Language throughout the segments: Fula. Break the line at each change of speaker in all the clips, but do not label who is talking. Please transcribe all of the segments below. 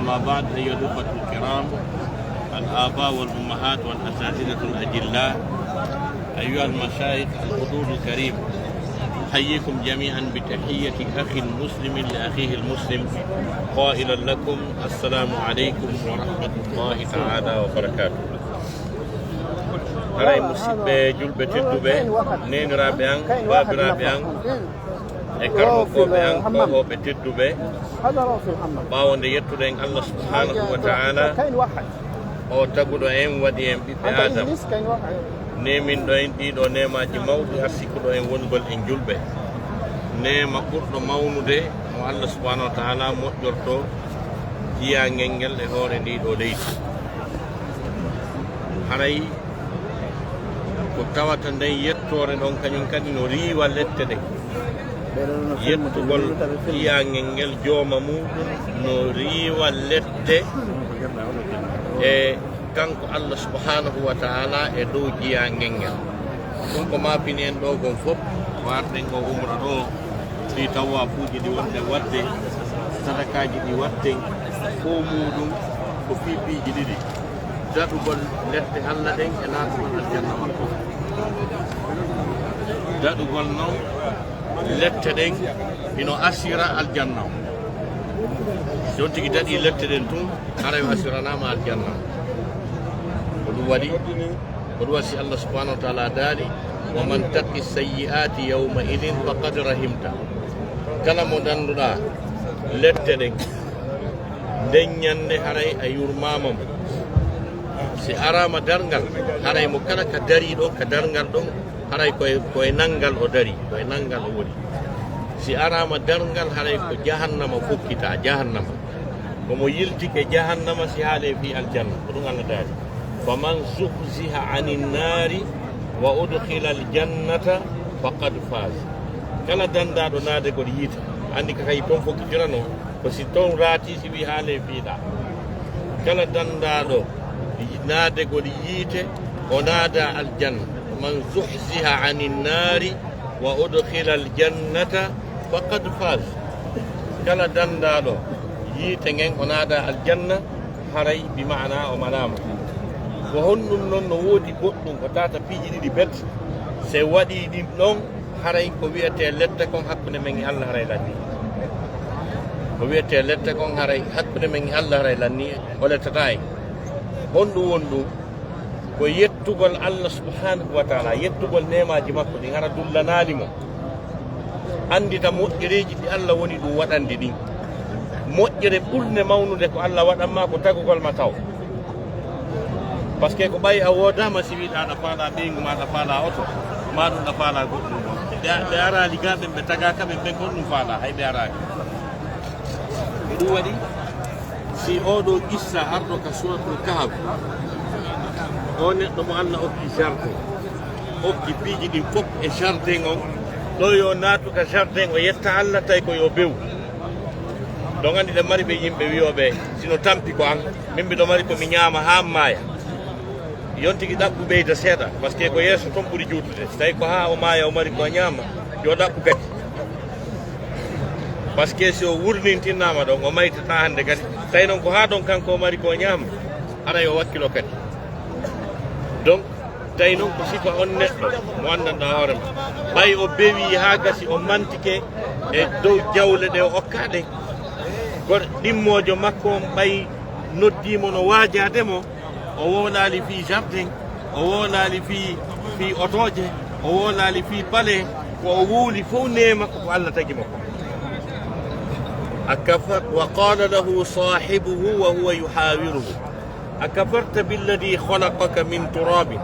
أما بعد أيها الأخوة الكرام الآباء والأمهات والأساتذة الأجلاء أيها المشايخ الحضور الكريم أحييكم جميعا بتحية أخ المسلم لأخيه المسلم قائلا لكم السلام عليكم ورحمة الله تعالى وبركاته. أراي مسيبة جلبة تدوبة نين رابعان باب رابعان إكرمكم بأن كوهو بتدوبة باون يتولين الله سبحانه وتعالى أو تقول أين وديهم بآدم nemin ɗo en ɗiɗo nemaji mawɗi har sikkuɗo en wongol en julɓe nema ɓurɗo mawnude mo Allah subhanahu wa taala moƴƴorto jiyangel ngel e hoore ndiɗo leydi. haray ko tawata nden yettore ɗon kañum kadi no riiwa lette ɗe yettugol jiyangel ngel jooma muɗum no riiwa lette e kanko Allah subhanahu wa ta'ala e dow jiyangel ngel ɗum ko mapini en ɗo gon fof warden ko umra ɗo ɗi tawafuji ɗi wonde wadde sadakaji ɗi wadde fo muɗum ko piipiji ɗiɗi daɗugol lette Allah ɗen e natugol aljanna makko daɗugol noon lette ɗen ino asira aljanna son tigi daɗi lette ɗen tun haray o asiranama aljanna قد وسي الله سبحانه وتعالى دالي ومن تق السيئات يومئذ فقد رحمته كلام دندنا لتدك دنيان هراي ايور مامم سي ارام درنgal haray mo kala ka dari do ka darngal do haray koy nangal o dari koy nangal o woni si arama darngal haray ko jahannama fukkita jahannama ko mo yilti ke jahannama si haale fi aljanna ko dum Allah dari فمن زحزح عن النار وأدخل الجنة فقد فاز كلا دندا دو نادي ko yita andi ka kay ton fokki tirano ko si ton rati si wi haale fiida kala danda do nade ko yite o nada aljanna man zuhziha anin nari wa udkhila aljannata faqad faz kala danda do yite ngen o nada aljanna haray bi maana o malama ko honnun noon no woodi goɗɗum ko tata piiji ɗiɗi bet se waɗi ɗin ɗon haray ko wiyete lette kon hakkude men e Allah haray lanni ko wiyete lette kon haray hakkude men e Allah haray lanni o lettata en honɗum wonɗum ko yettugol Allah subhanahu wa taala yettugol nemaji makko ɗin hara dullanali mo andita moƴƴereji ɗi Allah woni ɗum waɗandi ɗin moƴƴere ɓurne mawnude ko Allah waɗanma ko tagugol ma taw par ce que ko ɓayi a wodama si wiɗa aɗa faala ɓeygu ma aɗa faala oto ma ɗum ɗa faala goɗɗum ɓe arali ga ɓen ɓe tagaka ɓen ɓen gonɗum faala hay ɓe arali ko ɗum waɗi si oɗo qissa arɗo ka suratul kahf o neɗɗo mo Allah okki jardin okki piiji ɗin fof e jardin on ɗo yo natuka jardin o yetta Allah tawi ko yo bew ɗon andi ɗe mari ɓe yimɓe wiyoɓe sino tampi ko an min mbiɗo mari komi ñaama ha maaya yontigi ɗaɓɓu ɓeyda seeɗa par ce que ko yeeso toon ɓuri juutude so tawi ko ha o maaya o mari ko ñaama yo ɗaɓɓu kadi par ce que si o wurnintinnama ɗon o maytata hande kadi tawi noon ko ha ɗon kanko o mari ko ñaama ara yo wakkilo kadi donc tawi noon ko sifa on neɗɗo mo andanɗa hoorema ɓay o bewi ha gasi o mantike e dow jawle ɗe o okkaɗe goɗo ɗimmojo makko on ɓay noddimo no waajademo o wolali fi jardin o wolali fi otoje o wolali fi pale ko o wuuli fof nema ko Allah tagi makko akafar wa qala lahu sahibuhu wa huwa yuhawiruhu akafarta billadhi khalaqaka min turabin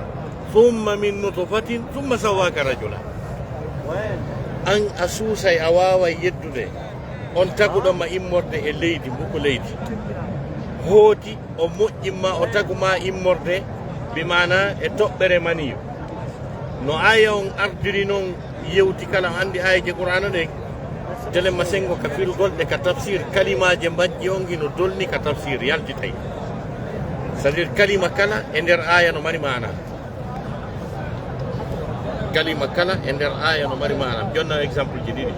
thumma min nutfatin thumma sawwaka rajula an asusay a waway yeddude on taguɗoma immorde e leydi mbuko leydi hooti o moƴƴinma o taguma immorde bimana e toɓɓere maniyo no aya on ardiri noon yewti kala andi ayaje qur'ana ɗen telema sengo ka firgol ɗe ka tafsir kalimaje mbajji ongi no dolni ka tafsir yaltitay c'est à dire kalima kala e nder aya no mari mana kalima kala e nder aya no mari mana jonna exemple ji ɗiɗi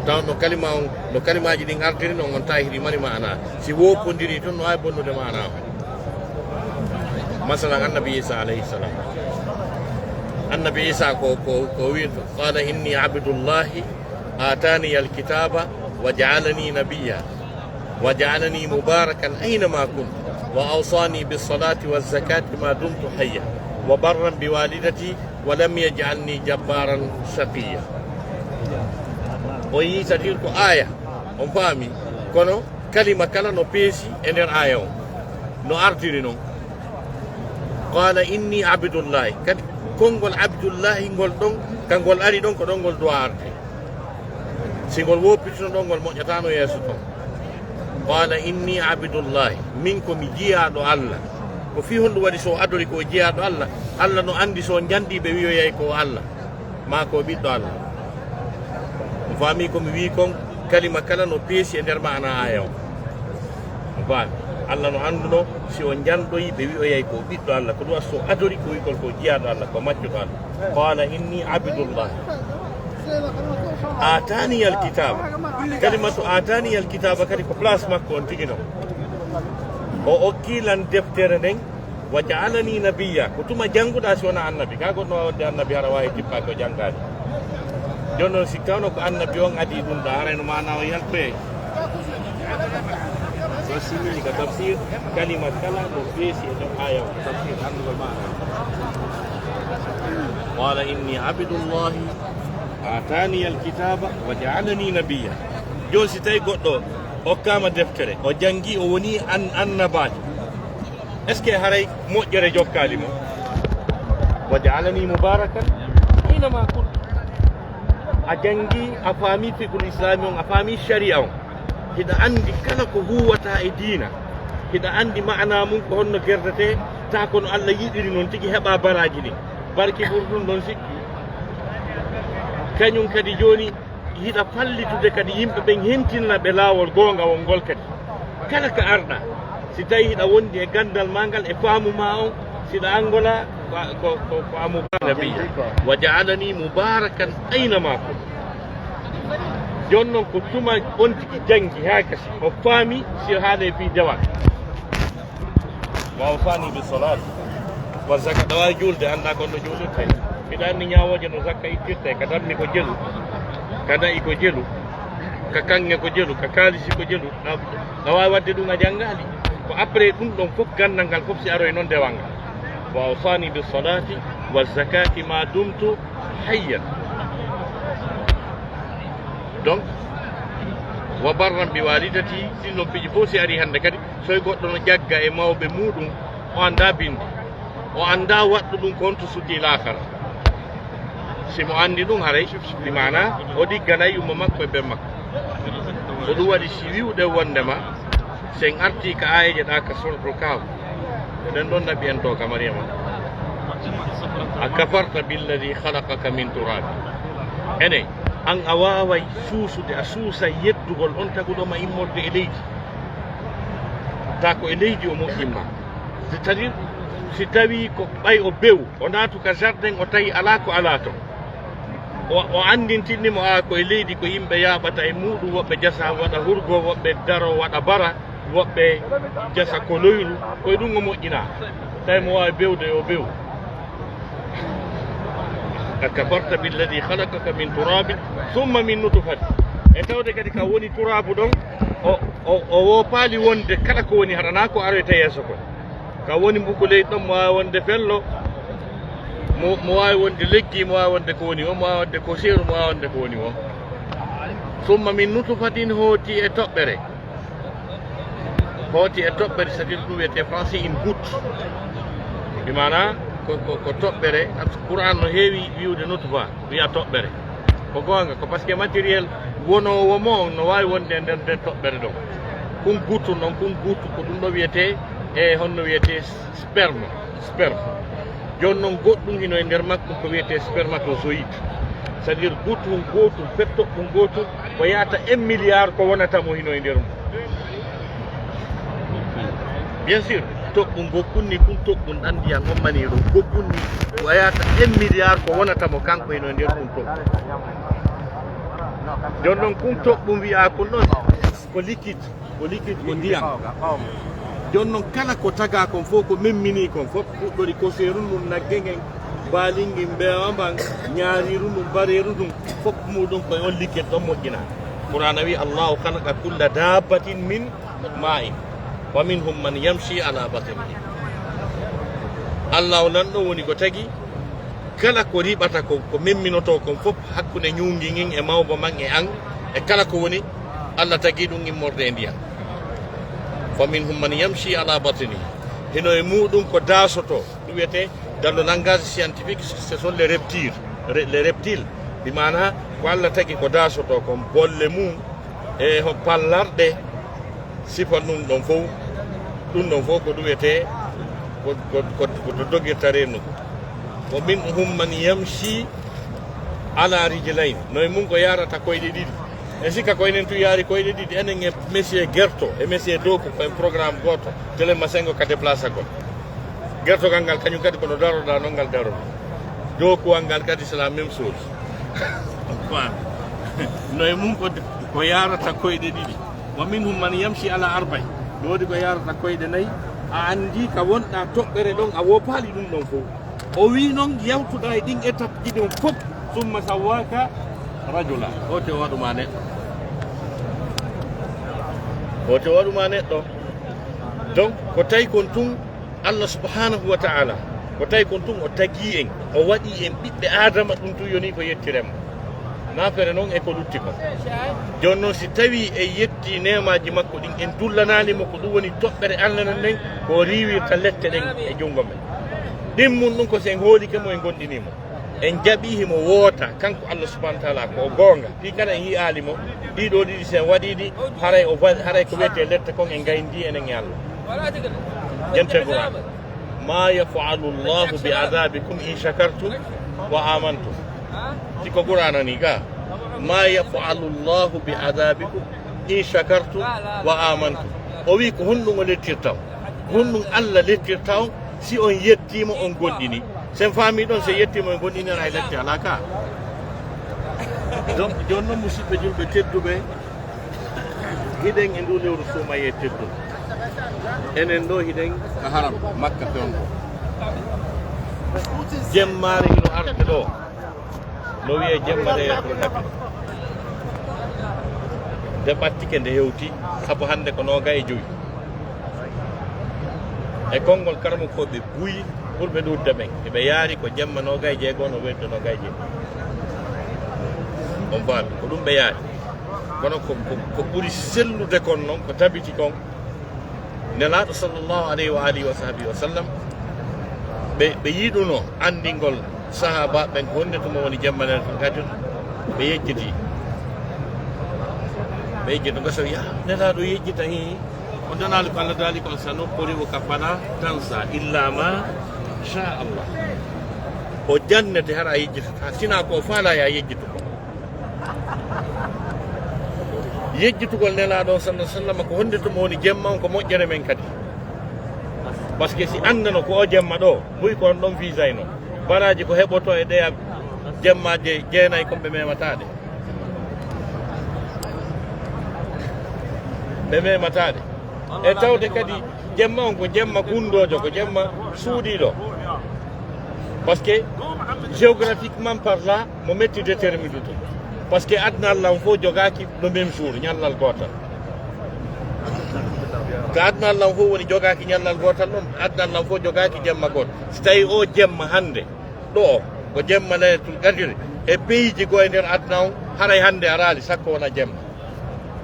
taw no kalima on no kalimaji ɗin ardiri noon on tawi hiɗi mari mana si woppodiri toon no wawi bonnude mana o masalan annabi isa alayhi salam annabi isa ko wi qala inni abdullahi atani alkitaba wa ja'alani nabiyya wa ja'alani mubarakan aynama kunt wa awsani bis-salati waz-zakati ma dumtu hayya wa barran biwalidati wa lam yaj'alni jabbaran shaqiyya. O yi sadir ko aya on faami kono kalima kala no peesi e nder aya on no ardiri noon qala inni abdullahi kadi konngol abdullahi ngol ɗon kangol ari ɗon ko ɗon ngol duwa arde si ngol woppitino ɗon ngol moƴƴatano yeeso toon qala inni abdullahi min komi jiyaɗo Allah ko fi honɗum waɗi so adori ko jiyaɗo Allah Allah no andi so jandi ɓe wiyoyay ko Allah ma ko ɓiɗɗo Allah o faami komi wi kon kalima kala no peesi e nder mana aya o faami Allah no anduno si o janɗoyi ɓe wiyoyay ko ɓiɗɗo Allah ko ɗum so adori ko wikol ko jiyaɗo Allah ko maccuɗo Allah qala inni abdullah atani alkitaba kalimatu atani alkitaba kadi ko place makko on tigi noon o okkilan deftere nden wa ja'alani nabiyya ko tuma jannguɗa si wona annabi ka goɗɗo wadde annabi hara wawi tippa ko janngade joni noon si tawno ko annabi on adi ɗum ɗo harayno mana o yaltoye so simini ka tafsir kalima kala no feesi e nder aya o tafsir andugol mana qala inni abdullahi atani alkitaba wa ja'alani nabiyya joni si tawi goɗɗo hokkama deftere o jangi o woni annabajo est ce que haray moƴƴere jokkali mo wa ja'alani mubarakan aynama kuntu a jangi a faami fiqul islami on a faami sharia on hiɗa andi kala ko huwata e diina hiɗa andi ma'ana mum ko honno gerdete ta kono Allah yiɗiri noon tigi heɓa baraji ɗin barki ɓurɗum ɗon sikki kañum kadi joni hiɗa fallitude kadi yimɓe ɓen hentinna ɓe laawol gonga won ngol kadi kala ka arɗa si tawi hiɗa wondi e gandal ma ngal e faamu ma on siɗa angola ko faamu nabiya wa ja'alani mubarakan aynama kun joni noon ko tuma on tigi jangi ha kasi o faami si haale fi jawat wa awsani bi salat wa zaka ɗa wawi julde anda kon no julirte mbiɗa anndi ñawoje no zakka ittirte ka dammi ko jelu ka na'i ko jelu ka kanŋe ko jelu ka kaalisi ko jelu ɗa wawi wadde ɗum a janngali ko après ɗum ɗon fof gandal ngal fof si aroye noon dewal ngal wa awsani bi salati wa zakati ma dumtu hayyan donc wa barran bi walidati sinno piji fof si ari hannde kadi soye goɗɗo no jagga e mawɓe muɗum o anda bindi o anda waɗɗu ɗum ko honto suddi lakara simo andi ɗum haray ɗi mana o ɗigganay umma makko e ɓen makko so ɗum waɗi si wiwɗe wondema sen arti ka ayeje ɗa ka suratul kahf eɗen ɗon naɓi en to ka mariama a kafarta billadi halakaka min turabi ene an a waway suusude a suusa yeddugol on taguɗoma immorde e leydi ta ko e leydi o moƴƴimma c'est à dire si tawi ko ɓay o bew o naatu ka jardin o tawi ala ko ala to o andintinnimo a ko e leydi ko yimɓe yaɓata e muɗum woɓɓe jasa waɗa hurgo woɓɓe daro waɗa bara woɓɓe jasa ko loyru koye ɗum o moƴƴina tawi mo wawi bewde o bew akafarta billadi halakaka min turabin summa min nutfati e tawde kadi ka woni turabu ɗon o wopaali wonde kala ko woni haɗana ko aroyta yeeso ko ka woni mbuko leydi ɗon mo wawi wonde fello mo wawi wonde leggi mo wawi wonde ko woni o mo wawi wonde ko seeru mo wawi wonde ko woni o summa min nutfatin hooti e toɓɓere c'est à dire ɗum wiyete français une goutte ɗi mana ko toɓɓere Qur'an no heewi wiwde nutfa wiya toɓɓere ko gonga ko par ce que matériel wonowo mo no wawi wonde e nder toɓɓere ɗon kum guttu noon kum guttu ko ɗum ɗo wiyete e honno wiyete sperme joni noon goɗɗum hino e nder makko ko wiyete spermatozoïde c'est à dire guttum gotum pettoɓɓum gotum ko yahata 1 milliard ko wonatamo hino e nder mum bien sûr toɓɓum gokkunni ɗum toɓɓum ɗan ndiyam ommani ɗum gokkunni ko yahata 1 milliard ko wonatamo kanko hino e nder ɗum toɓɓum jonnon kun toɓɓum wiya ko noon ko liquide ko ndiyam jonnon kala ko taga kon fof ko memmini kon fof ɗuɗɗori koseru mum nagge ngen baalingin mbewa mban ñaariru ɗum bareru ɗum fof muɗum koye on liquide ɗon moƴƴina qur'ana wi allahu halaka kulla dabbatin min ma'in wa minhum man yamshi ala batnihi allah o nan ɗo woni ko tagi kala ko riɓata ko memminoto kon fof hakkude ñuugi ngin e mawba man e an e kala ko woni allah tagi ɗum immorde e ndiyam fa minhum man yamshi ala batnihi hino e muɗum ko dasoto ɗum wiyete dans le langage scientifique ce sont les reptiles ɗi mana ko allah tagi ko dasoto kon bolle mum e ho pallarɗe sifan ɗum ɗon fof ko ɗum wiyete ko dogirta rennugo wa minhum man yamshi ala rijlayn noye mum ko yarata koyɗe ɗiɗi e sikka koynen tu yaari koyɗe ɗiɗi enen e monsieur Gerto e monsieur Doku koye programme goto télé masengo ka déplace gol gertogal ngal kañum kadi kono daroɗa noon ngal daroɗa dokuwal ngal kadi c'est la même chose noye mum ko yarata koyɗe ɗiɗi wa minhum man yamshi ala arbay woodi ko yarata koyɗe nayyi a andi ka wonɗa toɓɓere ɗon a wopaali ɗum ɗon fof o wi noon yawtuɗa e ɗin étape ji ɗon fof summa sawwaka rajula ote waɗuma neɗɗo donc ko tawi kon tun allah subhanahu wa ta'ala ko tawi kon tun o tagi en o waɗi en ɓiɓɓe adama ɗum tun yoni ko yettiremmo nafere noon e ko lutti ko joni noon si tawi e yetti nemaji makko ɗin en dullanalimo ko ɗum woni toɓɓere allah nan nden ko riwirta lette ɗen e jungo men ɗin mum ɗum ko sen hoolikemo en gonɗinimo en jaɓihimo woota kanko allah subahana taala ko goonga ɗi kala en yiyalimo ɗiɗo ɗiɗi sen waɗiɗi haray ko wiyete lette kon en gayndi enen e allah jentengura ma yafalu llahu bi adabikum in shakartum wa amantum siko qur'ana ni ga ma yafalu llahu bi adabikum in shakartum wa amantum o wi ko honɗum o lettirtaw honɗum allah lettirtaw si on yettima on gonɗini sen faami ɗon so yettima on gonɗini ana lette ala ka donc joni noon musidɓe julɓe tedduɓe hiɗen e ndu lewru sumaye tedduɗo enen ɗo hiɗen ko haram makka fewndo jemmare hino arde ɗo no wiye jemmare to nabi nde ɓattike nde hewti saabu hande ko 25 e konngol karamo koɓe buyi ɓurɓe ɗudda ɓen eɓe yaari ko jemma 26 no weddo 26 on faami ko ɗum ɓe yaari kono ko ɓuri sellude kon noon ko tabiti kon nelaɗo sallllahu alayhi wa alihi wa sahbihi wa sallam ɓe yiɗuno andingol sahaba ɓen ko honde tuma woni jemmanere to kadi ɓe yejjiti gaso ya nelaɗo yejjita hi o donali ko allah daali kon sa noppori o ka fala tansa illa ma sha allah o jannete hara yejjitata sina ko faala ya yejjitu ko yejjitugol nelaɗo sallah sallam ko honde tuma woni jemma on ko moƴƴere men kadi par ce que si andano ko o jemma ɗo muy kon ɗon visayno baraji ko heɓoto e ɗeya jemmaje jeenayyi komɓe memataɗe e tawde kadi jemma on ko jemma gundojo ko jemma suuɗiɗo par ce que géographiquement parlant mo metti déterminude par ce que adnallah on fof jogaki no même jour ñallal gotal ko adnallah on fof woni jogaki ñallal gotal noon adnallah on fof jogaki jemma goto so tawi o jemma hande ɗo ko jemma laylatul qadri e pays ji go e nder adna on haray hande arali sakko wona jemma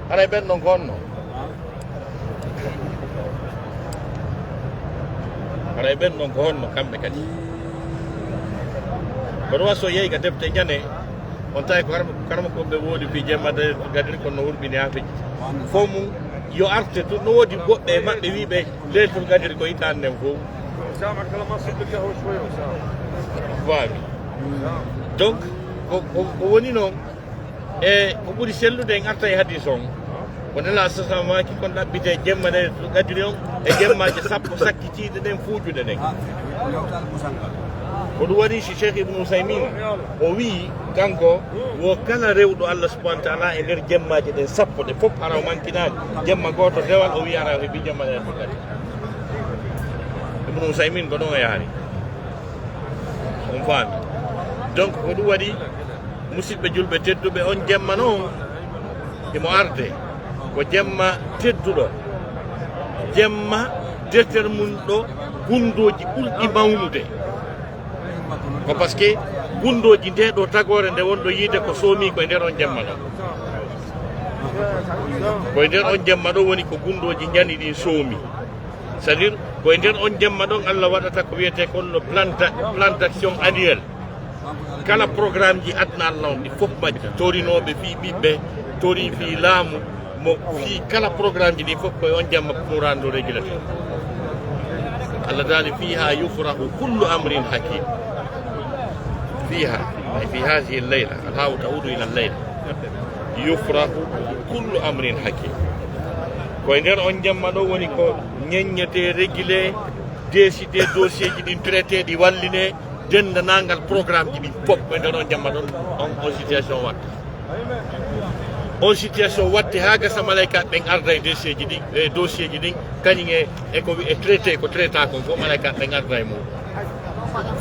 haray ɓen ɗon gonno haray ɓen ɗon ko honno kamɓe kadi ko ɗum so yeyi ka defte ñane on tawi ko karama koɓe woodi fi jemma laylatul qadri kono no hurɓini ha fejjiti fof mum yo arte to no woodi goɓɓe e maɓɓe wiɓe laylatul qadri ko hitande nden fof waami donc ko woni noon e ko ɓuri sellude en arta e hadis on ko nela sasamaki kon ɗaɓɓite jemma laylatul qadri on e jemmaji sappo sakkitiɗe ɗen fuujude ɗen ko ɗum waɗi si cheikh ibnu usaymin o wi kanko wo kala rewɗo allah subahanahu wa taala e nder jemmaji ɗen sappo ɗe fof hara o mankinani jemma goto dewal o wi ara o heeɓi jemma ɗen fof kadi ibnu usaymin ko ɗon o yahani on faami donc ko ɗum waɗi musidɓe julɓe tedduɓe on jemma noon imo arde ko jemma tedduɗo jemma deftere mum ɗo gundoji ɓurɗi mawnude ko par ce que gundoji nde ɗo tagore nde wonɗo yiide ko soomi koye nder on jemma ɗo koye nder on jemma ɗo woni ko gundoji jani ɗin soomi c'est à dire koye nder on jemma ɗon Allah waɗata ko wiyete kon no plan d'action annuel kala programme ji adna Allah on ɗi fof majjita torinoɓe fi ɓiɓɓe tori fi laamu mo fi kala programme ji ɗi fof koye on jamma murando régulate Allah dali fiha yufrahu kullu amrin hakim fiha ay fi hadhihi al-layla alhaw ta'udu ila al-layla yufrahu kullu amrin hakim koye nder on jamma ɗo woni ko ñeññete régulé décidé dossier ji ɗin traité ɗi walline dendanagal programme ji ɗin fof koye nder on jamma ɗon on situation watta on situation watte ha gasa malaika ɓen arda e dossier ji ɗin dossier ji ɗin kañum e ko traité ko traita kon fof malaika ɓen arda e muɗum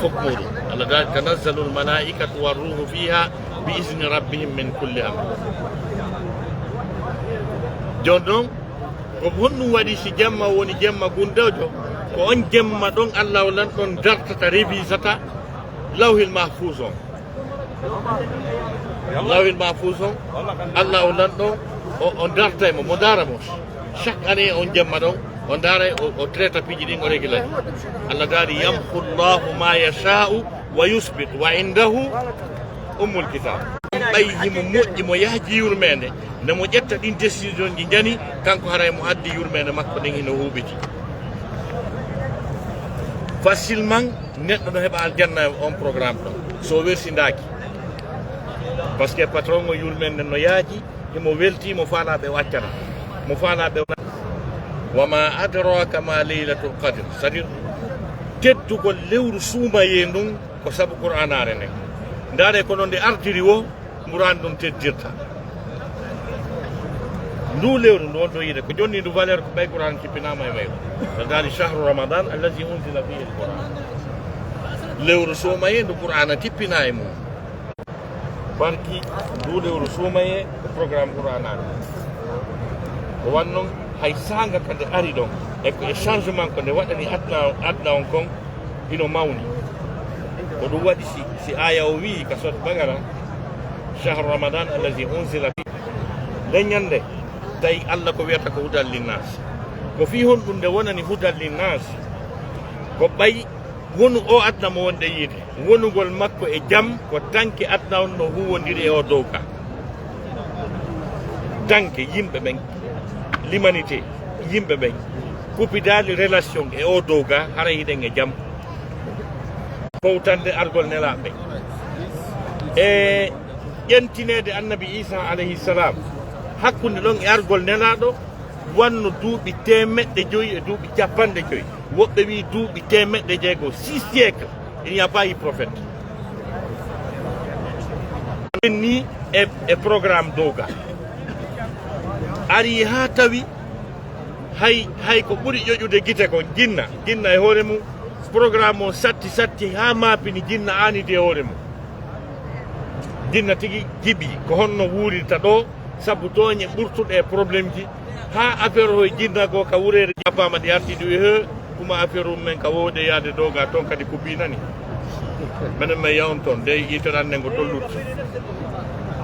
fof muɗum Allah dal tanazzalu l malaikatu warruhu fiha bi isni rabbihim min kulli amr joni noon ko honɗum waɗi si jemma woni jemma gundojo ko on jemma ɗon Allah lan ɗon dartata révisata lawhil mahfuz on lawhil mahfuz on Allah lan ɗon o darta mo mo daramo chaque année on jemma ɗon o daara o traita piiji ɗin o régulate Allah daari yamhu llahu ma yasha'u wa yusbit wa indahu ummul kitab ɓay himo moƴƴi mo yahji yurmede nde mo ƴetta ɗin décision ji jani kanko haray mo addi yurmede makko ɗen hino huuɓiti facilement neɗɗo no heɓa aljanna on programme ɗon so wersindaki par ce que patron o yurmede no yaaji himo welti mo faalaɓe waccana mo faalaɓe wama adraka ma laylatul qadr c'est à dire teddugol lewru suumaye ndun ko saabu qur'anare nden ndaare kono nde ardiri wo mburani ɗum teddirta ndu lewru ndu wonto yiide ko jonni ndu valeur ko ɓay qur'an kippinama e mayru so daali chahru ramadan allazi unzila fihi l qur'an lewru suumaye ndu qur'ana tippina e mum barki ndu lewru suumaye ko programme qur'anare ko wannon hay sanga kande ari ɗon e changement ko nde waɗani adna on kon hino mawni ko ɗum waɗi si aya o wi ka sot bagara chahru ramadan allazi unzila fi leññande tawi Allah ko wiyata ko hudal linnas ko fi hon ɗum nde wonani hudal linnas ko ɓay wonu o adna mo wonde yiide wonugol makko e jaam ko tanke adna on no huwodiri e o dow ka tanke yimɓe ɓen l'humanité yimɓe ɓen kuppidali relation e o dow ga hara hiɗen e jaam fowtande argol nelaɓe e ƴentinede annabi isa alayhi salam hakkude ɗon e argol nelaɗo wanno duuɓi temeɗɗe joyi e duuɓi capanɗe joyi woɓɓe wi duuɓi temeɗɗe jeego 6 siècle il n'y a pas eu prophète ni e programme dowga ari ha tawi hay ko ɓuri ƴoƴude guite ko jinna e hoore mum programme o satti ha maapini jinna anide e hoore mum jinna tigi jiɓi ko honno wuurirta ɗo saabu toñe ɓurtuɗe e probléme ji ha affaire o jinna go ka wurere jabbama ɗi arti ɗi wi he kuma affaire um men ka wowde yaade dowga toon kadi ko binani minen men yawon toon nde yitoɗande ngo tollutti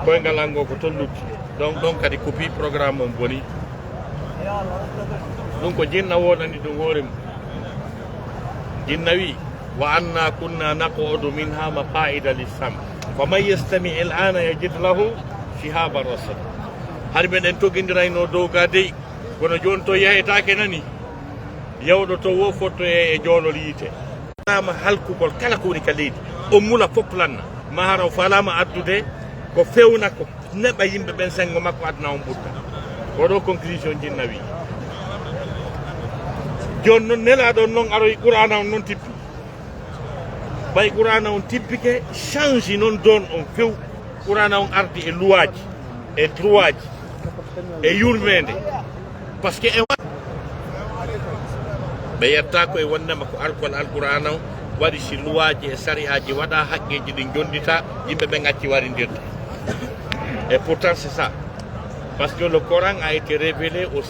koyngal ango ko tollutti donc ɗon kadi kupi programme on boni ɗum ko jinna woɗani ɗum hoore mum jinna wi wa anna kunna naqudu minha maqaida lissam faman yastami il ana yajid lahu shihaban rasad har meɗen toguidirayno dow ga dey kono joni to yahetake nani yawɗo to wo fotto e joolol yiite nama halkugol kala ko woni ka leydi o mula fof lanna ma hara o falama addude ko fewna ko neɓa yimɓe ɓen sengo makko adna on ɓurta oɗo conclusion jinna wi joni noon nelaɗo noon aroy qur'ana on noon tippi bay qur'ana on tippike change non don on few qur'ana on ardi e luwaji e droit e yurmende parce que ɓe yetta koye wonnama ko alkol alqur'ana o waɗi si luwaji e sariyaji waɗa haqqeji ɗi jondita yimɓe ɓe gacci warindirta et pourtant c'est ça parce que le Coran a été révélé au